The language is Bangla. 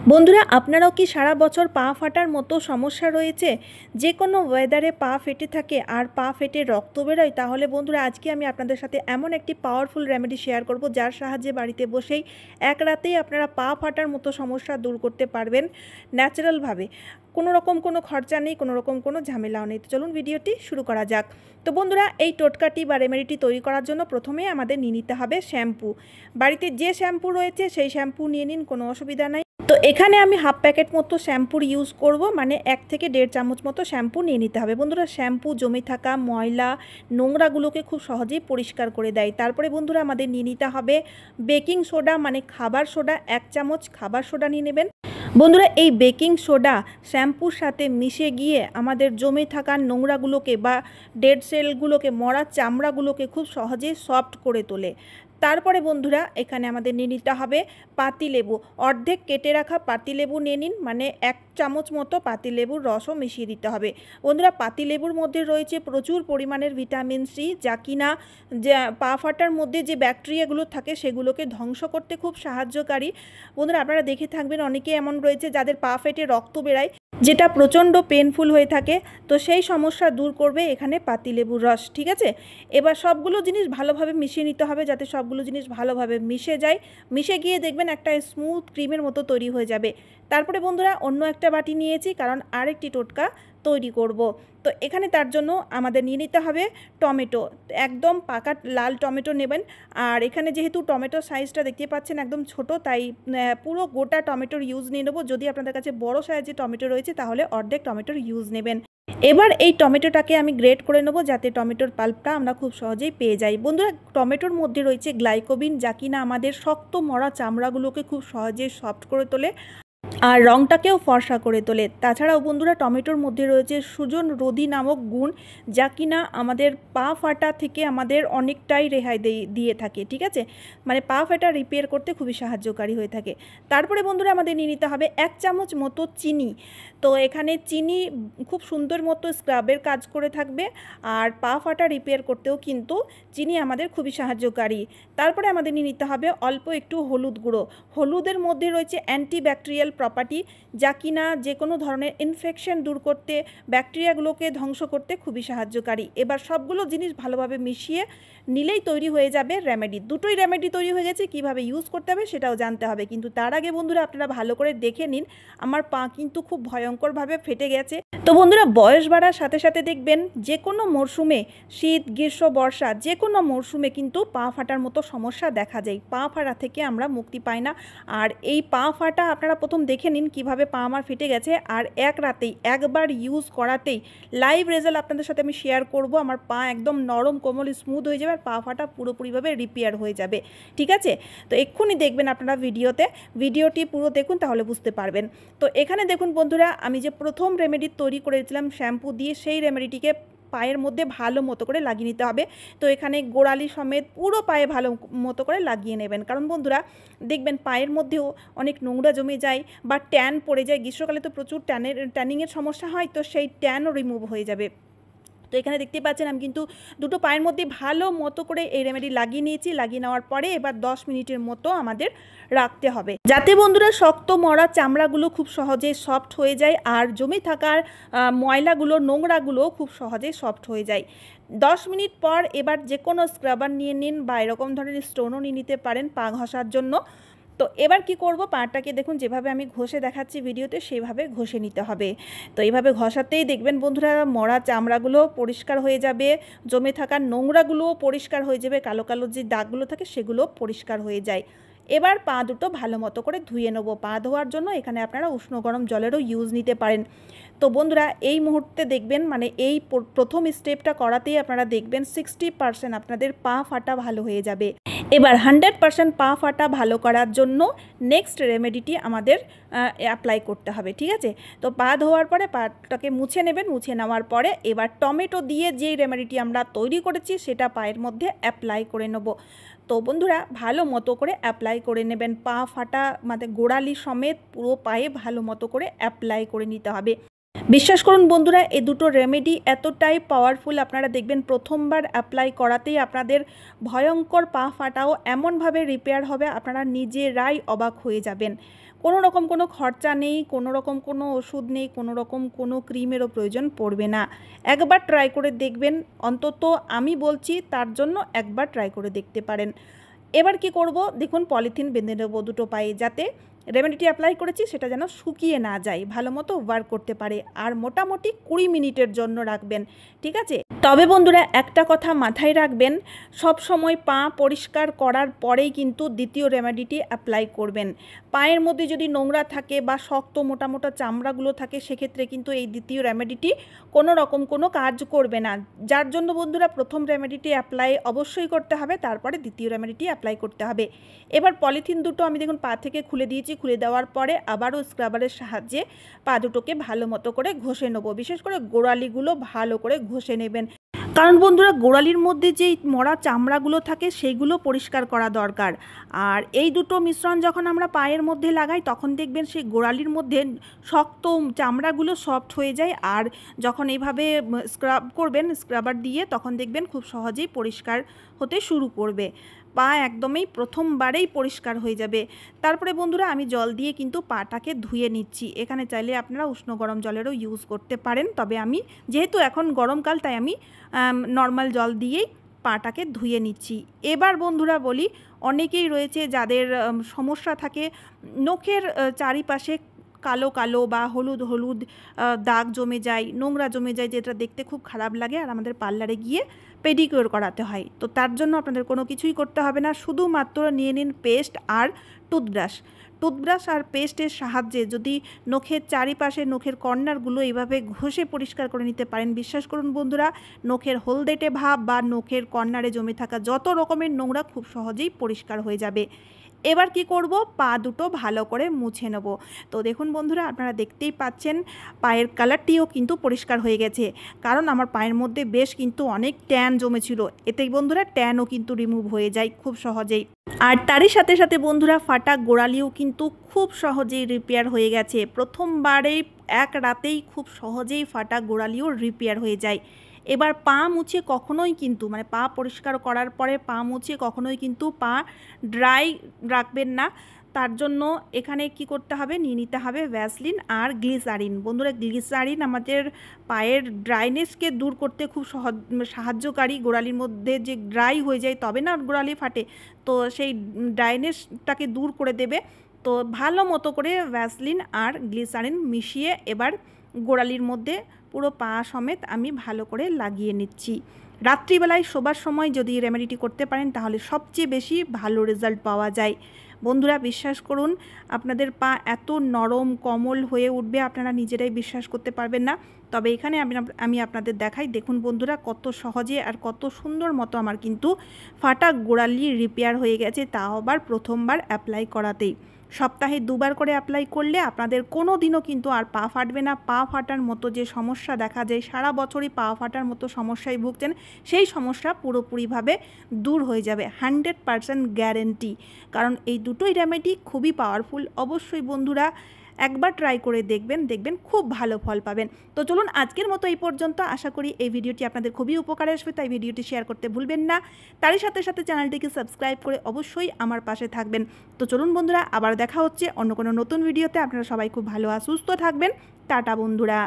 বন্ধুরা আপনারাও কি সারা বছর পা ফাটার মতো সমস্যা রয়েছে? যে কোনো ওয়েদারে পা ফেটে থাকে আর পা ফেটে রক্ত বেরোয়? তাহলে বন্ধুরা আজকে আমি আপনাদের সাথে এমন একটি পাওয়ারফুল রেমেডি শেয়ার করব যার সাহায্যে বাড়িতে বসেই এক রাতেই আপনারা পা ফাটার মতো সমস্যা দূর করতে পারবেন ন্যাচারালভাবে। কোনো রকম কোনো খরচা নেই, কোনো রকম কোনো ঝামেলাও নেই। তো চলুন ভিডিওটি শুরু করা যাক। তো বন্ধুরা এই টোটকাটি বা রেমেডিটি তৈরি করার জন্য প্রথমেই আমাদের নিয়ে নিতে হবে শ্যাম্পু। বাড়িতে যে শ্যাম্পু রয়েছে সেই শ্যাম্পু নিয়ে নিন, কোনো অসুবিধা নাই। তো এখানে আমি হাফ প্যাকেট মতো শ্যাম্পুর ইউজ করব, মানে 1 থেকে 1.5 চামচ মতো শ্যাম্পু নিয়ে নিতে হবে। বন্ধুরা শ্যাম্পু জমে থাকা ময়লা নোংরাগুলোকে খুব সহজেই পরিষ্কার করে দেয়। তারপরে বন্ধুরা আমাদের নিয়ে নিতে হবে বেকিং সোডা, মানে খাবার সোডা। 1 চামচ খাবার সোডা নিয়ে নেবেন। বন্ধুরা এই বেকিং সোডা শ্যাম্পুর সাথে মিশে গিয়ে আমাদের জমে থাকা নোংরাগুলোকে বা ডেড সেলগুলোকে, মরা চামড়াগুলোকে খুব সহজেই সফট করে তোলে। তারপরে বন্ধুরা এখানে আমাদের নিয়ে নিতে হবে পাতিলেবু। অর্ধেক কেটে রাখা পাতিলেবু নিয়ে নিন, মানে 1 চামচ মতো পাতিলেবুর রসও মিশিয়ে দিতে হবে। বন্ধুরা পাতিলেবুর মধ্যে রয়েছে প্রচুর পরিমাণের ভিটামিন সি, যা কিনা পা ফাটার মধ্যে যে ব্যাকটেরিয়াগুলো থাকে সেগুলোকে ধ্বংস করতে খুব সাহায্যকারী। বন্ধুরা আপনারা দেখে থাকবেন অনেকে এমন রয়েছে যাদের পা ফেটে রক্ত বেরায়, যেটা প্রচণ্ড পেনফুল হয়ে থাকে। তো সেই সমস্যা দূর করবে এখানে পাতিলেবুর রস। ঠিক আছে, এবার সবগুলো জিনিস ভালোভাবে মিশিয়ে নিতে হবে, যাতে সবগুলো জিনিস ভালোভাবে মিশে যায়। মিশে গিয়ে দেখবেন একটা স্মুথ ক্রিমের মতো তৈরি হয়ে যাবে। তারপরে বন্ধুরা অন্য একটা বাটি নিয়েছি, কারণ আরেকটি টোটকা তৈরি করব। তো এখানে তার জন্য আমাদের নিয়ে নিতে হবে টমেটো। একদম পাকা লাল টমেটো নেবেন। আর এখানে যেহেতু টমেটোর সাইজটা দেখতে পাচ্ছেন একদম ছোট, তাই পুরো গোটা টমেটোর ইউজ নিয়ে নেবো। যদি আপনাদের কাছে বড় সাইজের টমেটো রয়েছে তাহলে অর্ধেক টমেটোর ইউজ নেবেন। এবার এই টমেটোটাকে আমি গ্রেট করে নেবো, যাতে টমেটোর পাল্পটা আমরা খুব সহজেই পেয়ে যাই। বন্ধুরা টমেটোর মধ্যে রয়েছে গ্লাইকোবিন, যা কিনা আমাদের শক্ত মরা চামড়াগুলোকে খুব সহজে সফট করে তোলে আর রঙটাকেও ফর্সা করে তোলে। তাছাড়াও বন্ধুরা টমেটোর মধ্যে রয়েছে সুজন রোধী নামক গুণ, যা কিনা আমাদের পা ফাটা থেকে আমাদের অনেকটাই রেহাই দিয়ে থাকে। ঠিক আছে, মানে পা ফাটা রিপেয়ার করতে খুবই সাহায্যকারী হয়ে থাকে। তারপরে বন্ধুরা আমাদের নিয়ে নিতে হবে 1 চামচ মতো চিনি। তো এখানে চিনি খুব সুন্দর মতো স্ক্রাবের কাজ করে থাকবে, আর পা ফাটা রিপেয়ার করতেও কিন্তু চিনি আমাদের খুবই সাহায্যকারী। তারপরে আমাদের নিয়ে নিতে হবে অল্প একটু হলুদ গুঁড়ো। হলুদের মধ্যে রয়েছে অ্যান্টিব্যাকটেরিয়াল প্রপার্টি, যা কিনা যে কোনো ধরনের ইনফেকশন দূর করতে, ব্যাকটেরিয়াগুলোকে ধ্বংস করতে খুবই সাহায্যকারী। এবার সবগুলো জিনিস ভালোভাবে মিশিয়ে নিলেই তৈরি হয়ে যাবে রেমেডি। দুটোই রেমেডি তৈরি হয়ে গেছে, কীভাবে ইউজ করতে হবে সেটাও জানতে হবে। কিন্তু তার আগে বন্ধুরা আপনারা ভালো করে দেখে নিন, আমার পা কিন্তু খুব ভয়ঙ্করভাবে ফেটে গেছে। তো বন্ধুরা বয়স বাড়ার সাথে সাথে দেখবেন যে কোনো মরশুমে, শীত গ্রীষ্ম বর্ষা যে কোনো মরশুমে কিন্তু পা ফাটার মতো সমস্যা দেখা যায়। পা ফাটা থেকে আমরা মুক্তি পাই না। আর এই পা ফাটা আপনারা প্রথম দেখে নিন কিভাবে পা আমার ফেটে গেছে, আর এক রাতেই একবার ইউজ করাতেই লাইভ রেজাল্ট আপনাদের সাথে আমি শেয়ার করব। আমার পা একদম নরম কোমল স্মুথ হয়ে যাবে আর পা ফাটা পুরোপুরিভাবে রিপেয়ার হয়ে যাবে। ঠিক আছে, তো এক্ষুনি দেখবেন আপনারা ভিডিওটি পুরো দেখুন, তাহলে বুঝতে পারবেন। তো এখানে দেখুন বন্ধুরা আমি যে প্রথম রেমেডি তৈরি করেছিলাম শ্যাম্পু দিয়ে, সেই রেমেডিটিকে পায়ের মধ্যে ভালো মতো করে লাগিয়ে নিতে হবে। তো এখানে গোড়ালি সমেত পুরো পায়ে ভালো মতো করে লাগিয়ে নেবেন, কারণ বন্ধুরা দেখবেন পায়ের মধ্যেও অনেক নোংরা জমে যায় বা ট্যান পড়ে যায়। গ্রীষ্মকালে তো প্রচুর ট্যানিংয়ের সমস্যা হয়, তো সেই ট্যানও রিমুভ হয়ে যাবে। তো এখানে দেখতে পাচ্ছেন আমি কিন্তু দুটো পায়ের মধ্যে ভালো মতো করে এই রেমেডি লাগিয়ে নিয়েছি। লাগিয়ে নেওয়ার পরে এবার 10 মিনিটের মতো আমাদের রাখতে হবে, যাতে বন্ধুরা শক্ত মরা চামড়াগুলো খুব সহজে সফট হয়ে যায় আর জমে থাকার ময়লাগুলো নোংরাগুলো খুব সহজে সফট হয়ে যায়। 10 মিনিট পর এবার যে কোনো স্ক্রাবার নিয়ে নিন বা এরকম ধরনের স্টোনও নিয়ে নিতে পারেন পা ঘষার জন্য। তো এবার কি করব, পাটাকে দেখুন যেভাবে আমি ঘষে দেখাচ্ছি ভিডিওতে সেভাবে ঘষে নিতে হবে। তো এইভাবে ঘষাতেই দেখবেন বন্ধুরা মরা চামড়াগুলো পরিষ্কার হয়ে যাবে, জমে থাকা নোংরাগুলোও পরিষ্কার হয়ে যাবে, কালো কালো যে দাগগুলো থাকে সেগুলো পরিষ্কার হয়ে যায়। এবার পা দুটো ভালো মতো করে ধুয়ে নেবো। পা ধোয়ার জন্য এখানে আপনারা উষ্ণ গরম জলেরও ইউজ নিতে পারেন। তো বন্ধুরা এই মুহূর্তে দেখবেন, মানে এই প্রথম স্টেপটা করাতেই আপনারা দেখবেন 60% আপনাদের পা ফাটা ভালো হয়ে যাবে। এবার 100% পা ফাটা ভালো করার জন্য নেক্সট রেমেডিটি আমাদের অ্যাপ্লাই করতে হবে। ঠিক আছে, তো পা ধোয়ার পরে পাটাকে মুছে নেবেন। মুছে নেওয়ার পরে এবার টমেটো দিয়ে যেই রেমেডিটি আমরা তৈরি করেছি সেটা পায়ের মধ্যে অ্যাপ্লাই করে নেব। তো বন্ধুরা ভালো মতো করে অ্যাপ্লাই করে নেবেন। পা ফাটা মানে গোড়ালি সমেত পুরো পায়ে ভালো মতো করে অ্যাপ্লাই করে নিতে হবে। বিশ্বাস করুন বন্ধুরা এই দুটো রেমেডি এতটাই পাওয়ারফুল, আপনারা দেখবেন প্রথমবার অ্যাপ্লাই করাতেই আপনাদের ভয়ঙ্কর পা ফাটাও এমনভাবে রিপেয়ার হবে আপনারা নিজেরাই অবাক হয়ে যাবেন। কোনো রকম কোনো খরচা নেই, কোনো রকম কোনো ওষুধ নেই, কোনো রকম কোনো ক্রিমেরও প্রয়োজন পড়বে না। একবার ট্রাই করে দেখবেন, অন্তত আমি বলছি তার জন্য একবার ট্রাই করে দেখতে পারেন। এবার কি করব, দেখুন পলিথিন বেঁধে নেব দুটো পায়ে, যাতে রেমেডিটি অ্যাপ্লাই করেছি সেটা যেন শুকিয়ে না যায়, ভালো মতো ওয়ার্ক করতে পারে। আর মোটামুটি 20 মিনিটের জন্য রাখবেন, ঠিক আছে? তবে বন্ধুরা একটা কথা মাথায় রাখবেন, সব সময় পা পরিষ্কার করার পরেই কিন্তু দ্বিতীয় রেমেডিটি অ্যাপ্লাই করবেন। পায়ের মধ্যে যদি নোংরা থাকে বা শক্ত মোটা মোটা চামড়াগুলো থাকে, সেক্ষেত্রে কিন্তু এই দ্বিতীয় রেমেডিটি কোনো রকম কোনো কাজ করবে না। যার জন্য বন্ধুরা প্রথম রেমেডিটি অ্যাপ্লাই অবশ্যই করতে হবে, তারপরে দ্বিতীয় রেমেডিটি অ্যাপ্লাই করতে হবে। এবার পলিথিন দুটো আমি দেখুন পা থেকে খুলে দিয়েছি। খুলে দেওয়ার পরে আবারও স্ক্রাবারের সাহায্যে পা দুটোকে ভালো মতো করে ঘষে নেব। বিশেষ করে গোড়ালিগুলো ভালো করে ঘষে নেবেন, কারণ বন্ধুরা গোড়ালির মধ্যে যেই মরা চামড়াগুলো থাকে সেইগুলো পরিষ্কার করা দরকার। আর এই দুটো মিশ্রণ যখন আমরা পায়ের মধ্যে লাগাই, তখন দেখবেন সেই গোড়ালির মধ্যে শক্ত চামড়াগুলো সফট হয়ে যায়। আর যখন এইভাবে স্ক্রাব করবেন স্ক্রাবার দিয়ে, তখন দেখবেন খুব সহজেই পরিষ্কার হতে শুরু করবে, পা একদমই প্রথমবারেই পরিষ্কার হয়ে যাবে। তারপরে বন্ধুরা আমি জল দিয়ে কিন্তু পাটাকে ধুয়ে নিচ্ছি। এখানে চাইলে আপনারা উষ্ণ গরম জলেরও ইউজ করতে পারেন, তবে আমি যেহেতু এখন গরমকাল তাই আমি নর্মাল জল দিয়েই পাটাকে ধুয়ে নিচ্ছি। এবার বন্ধুরা বলি, অনেকেই রয়েছে যাদের সমস্যা থাকে নখের চারিপাশে কালো কালো বা হলুদ হলুদ দাগ জমে যায়, নোংরা জমে যায়, যেটা দেখতে খুব খারাপ লাগে, আর আমাদের পার্লারে গিয়ে পেডিকিউর করাতে হয়। তো তার জন্য আপনাদের কোনো কিছুই করতে হবে না, শুধুমাত্র নিয়ে নিন পেস্ট আর টুথব্রাশ আর পেস্টের সাহায্যে যদি নখের চারিপাশে নখের কর্নারগুলো এইভাবে ঘষে পরিষ্কার করে নিতে পারেন, বিশ্বাস করুন বন্ধুরা, নখের হলদেটে ভাব বা নখের কর্নারে জমে থাকা যত রকমের নোংরা খুব সহজেই পরিষ্কার হয়ে যাবে। এবার কি করব, পা দুটো ভালো করে মুছে নেব। তো দেখুন বন্ধুরা, আপনারা দেখতেই পাচ্ছেন পায়ের কালারটিও কিন্তু পরিষ্কার হয়ে গেছে, কারণ আমার পায়ের মধ্যে বেশ কিন্তু অনেক ট্যান জমেছিল। এতেই বন্ধুরা ট্যানও কিন্তু রিমুভ হয়ে যায় খুব সহজেই। আর তারই সাথে সাথে বন্ধুরা ফাটা গোড়ালিও কিন্তু খুব সহজেই রিপেয়ার হয়ে গেছে। প্রথমবারেই এক রাতেই খুব সহজেই ফাটা গোড়ালিও রিপেয়ার হয়ে যায়। এবার পা মুছে কখনোই কিন্তু পা পরিষ্কার করার পরে পা মুছে কখনোই কিন্তু পা ড্রাই রাখবেন না। তার জন্য এখানে কি করতে হবে, নিয়ে নিতে হবে ভ্যাসলিন আর গ্লিসারিন। বন্ধুরা গ্লিসারিন আমাদের পায়ের ড্রাইনেসকে দূর করতে খুব সাহায্যকারী। গোড়ালির মধ্যে যে ড্রাই হয়ে যায় তবে না গোড়ালি ফাটে, তো সেই ড্রাইনেসটাকে দূর করে দেবে। তো ভালো মতো করে ভ্যাসলিন আর গ্লিসারিন মিশিয়ে এবার গোড়ালির মধ্যে পুরো পা সমেত আমি ভালো করে লাগিয়ে নিচ্ছি। রাত্রিবেলায় শোবার সময় যদি রেমেডিটি করতে পারেন তাহলে সবচেয়ে বেশি ভালো রেজাল্ট পাওয়া যায়। বন্ধুরা বিশ্বাস করুন, আপনাদের পা এত নরম কোমল হয়ে উঠবে আপনারা নিজেরাই বিশ্বাস করতে পারবেন না। তবে এখানে আমি আপনাদের দেখাই, দেখুন বন্ধুরা কত সহজে আর কত সুন্দর মতো আমার কিন্তু ফাটা গোড়ালি রিপেয়ার হয়ে গেছে, তাও আবার প্রথমবার অ্যাপ্লাই করাতেই। সপ্তাহে 2বার করে অ্যাপ্লাই করলে আপনাদের কোনো দিনও কিন্তু আর পা ফাটবে না। পা ফাটার মতো যে সমস্যা দেখা যায়, সারা বছরই পা ফাটার মতো সমস্যায় ভুগছেন, সেই সমস্যা পুরোপুরিভাবে দূর হয়ে যাবে, 100% গ্যারেন্টি। কারণ এই দুটোই রেমেডি খুবই পাওয়ারফুল। অবশ্যই বন্ধুরা একবার ট্রাই করে দেখবেন খুব ভালো ফল পাবেন। তো চলুন আজকের মতো এই পর্যন্ত। আশা করি এই ভিডিওটি আপনাদের খুবই উপকারে আসবে, তাই ভিডিওটি শেয়ার করতে ভুলবেন না। তারই সাথে সাথে চ্যানেলটিকে সাবস্ক্রাইব করে অবশ্যই আমার পাশে থাকবেন। তো চলুন বন্ধুরা, আবার দেখা হচ্ছে অন্য কোনো নতুন ভিডিওতে। আপনারা সবাই খুব ভালো আর সুস্থ থাকবেন। টাটা বন্ধুরা।